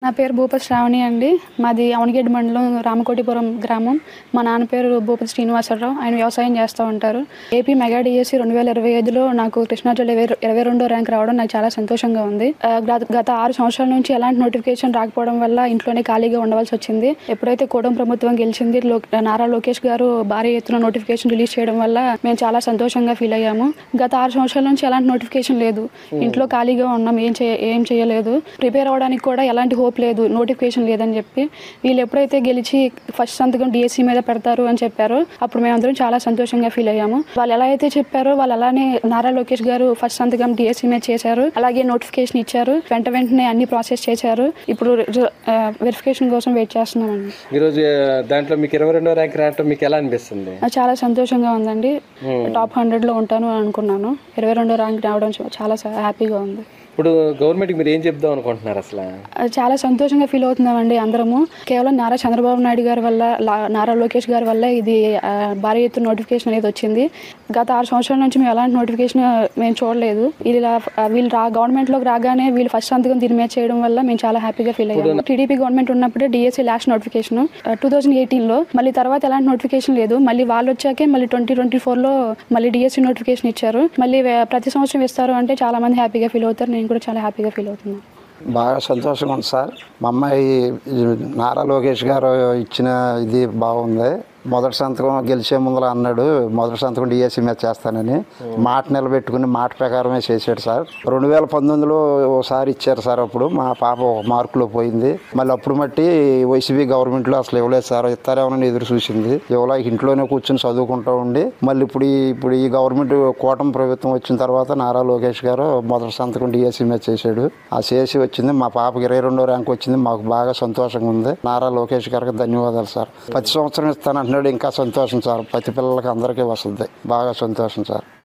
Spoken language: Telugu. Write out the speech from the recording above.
నా పేరు భూపతి శ్రావణి అండి. మాది అవనగేడ్ మండలం రామకోటిపురం గ్రామం. మా నాన్న పేరు భూపతి శ్రీనివాసరావు. ఆయన వ్యవసాయం చేస్తూ ఉంటారు. ఏపీ మెగా డిఎస్సి 2025లో నాకు కృష్ణా జిల్లా 22వ ర్యాంక్ రావడం నాకు చాలా సంతోషంగా ఉంది. గత 6 సంవత్సరాల నుంచి ఎలాంటి నోటిఫికేషన్ రాకపోవడం వల్ల ఇంట్లోనే ఖాళీగా ఉండవలసి వచ్చింది. ఎప్పుడైతే కూటమి ప్రభుత్వం గెలిచింది, నారా లోకేష్ గారు భారీ ఎత్తున నోటిఫికేషన్ రిలీజ్ చేయడం వల్ల మేము చాలా సంతోషంగా ఫీల్ అయ్యాము. గత 6 సంవత్సరాల నుంచి ఎలాంటి నోటిఫికేషన్ లేదు. ఇంట్లో ఖాళీగా ఉన్నాం, ఏం చేయలేదు. ప్రిపేర్ అవ్వడానికి కూడా ఎలాంటి హోప్ లేదు, నోటిఫికేషన్ లేదని చెప్పి వీళ్ళు ఎప్పుడైతే గెలిచి ఫస్ట్ సంతకం డిఎస్సి మీద పెడతారు అని చెప్పారో అప్పుడు మేమందరం చాలా సంతోషంగా ఫీల్ అయ్యాము. వాళ్ళు ఎలా అయితే చెప్పారో వాళ్ళు అలానే నారా లోకేష్ గారు ఫస్ట్ సంతకం డిఎస్సి మీద చేశారు. అలాగే నోటిఫికేషన్ ఇచ్చారు. వెంటనే అన్ని ప్రాసెస్ చేశారు. ఇప్పుడు వెరిఫికేషన్ కోసం వెయిట్ చేస్తున్నామండి. ఈరోజు దాంట్లో మీకు 22వ ర్యాంక్ రావడం మీకు ఎలా అనిపిస్తుంది? చాలా సంతోషంగా ఉందండి. టాప్ 100లో ఉంటాను అనుకున్నాను. 22వ ర్యాంక్ రావడం చాలా హ్యాపీగా ఉంది. ఇప్పుడు గవర్నమెంట్కి మీరు ఏం చెప్దాం అనుకుంటున్నారు? అసలు చాలా సంతోషంగా ఫీల్ అవుతున్నామండి అందరము. కేవలం నారా చంద్రబాబు నాయుడు గారి వల్ల, నారా లోకేష్ గారి వల్ల ఇది భారీ ఎత్తున నోటిఫికేషన్ అనేది వచ్చింది. గత 6 సంవత్సరాల నుంచి మేము ఎలాంటి నోటిఫికేషన్ మేము చూడలేదు. వీళ్ళు గవర్నమెంట్లోకి రాగానే వీళ్ళు ఫస్ట్ సంతకం దీని మీద చేయడం వల్ల మేము చాలా హ్యాపీగా ఫీల్ అయ్యాము. టీడీపీ గవర్నమెంట్ ఉన్నప్పుడే డిఎస్సి లాస్ట్ నోటిఫికేషన్ 2018లో, మళ్ళీ తర్వాత ఎలాంటి నోటిఫికేషన్ లేదు. మళ్ళీ వాళ్ళు వచ్చాకే మళ్ళీ 2024లో మళ్ళీ డిఎస్సి నోటిఫికేషన్ ఇచ్చారు. మళ్ళీ ప్రతి సంవత్సరం ఇస్తారు అంటే చాలా మంది హ్యాపీగా ఫీల్ అవుతారు. నేను కూడా చాలా హ్యాపీగా ఫీల్ అవుతున్నాను. బాగా సంతోషంగా ఉంది సార్. మా అమ్మాయి నారా లోకేష్ గారు ఇచ్చిన ఇది బాగుంది. మొదటి సంతకం గెలిచే ముందర అన్నాడు మొదటి సంతకం డిఎస్సి మీద చేస్తానని. మాట నిలబెట్టుకుని మాట ప్రకారమే చేశాడు సార్. 2019లో ఒకసారి ఇచ్చారు సార్. అప్పుడు మా పాప ఒక మార్కులో పోయింది. మళ్ళీ అప్పుడు మట్టి వైసీపీ గవర్నమెంట్లో అసలు ఇవ్వలేదు సార్. ఇస్తారేమోనని ఎదురు చూసింది. ఇవ్వలా, ఇంట్లోనే కూర్చొని చదువుకుంటూ ఉండి మళ్ళీ ఇప్పుడు ఈ గవర్నమెంట్ కూటమి ప్రభుత్వం వచ్చిన తర్వాత నారా లోకేష్ గారు మొదటి సంతకం డిఎస్సి మీద చేశాడు. ఆ చేసి వచ్చింది. మా పాపకి 22వ ర్యాంక్ వచ్చింది. మాకు బాగా సంతోషంగా ఉంది. నారా లోకేష్ గారికి ధన్యవాదాలు సార్. ప్రతి సంవత్సరం ఇస్తానంటున్నాడు. ఇంకా సంతోషం సార్. ప్రతి పిల్లలకి అందరికీ వస్తుంది. బాగా సంతోషం సార్.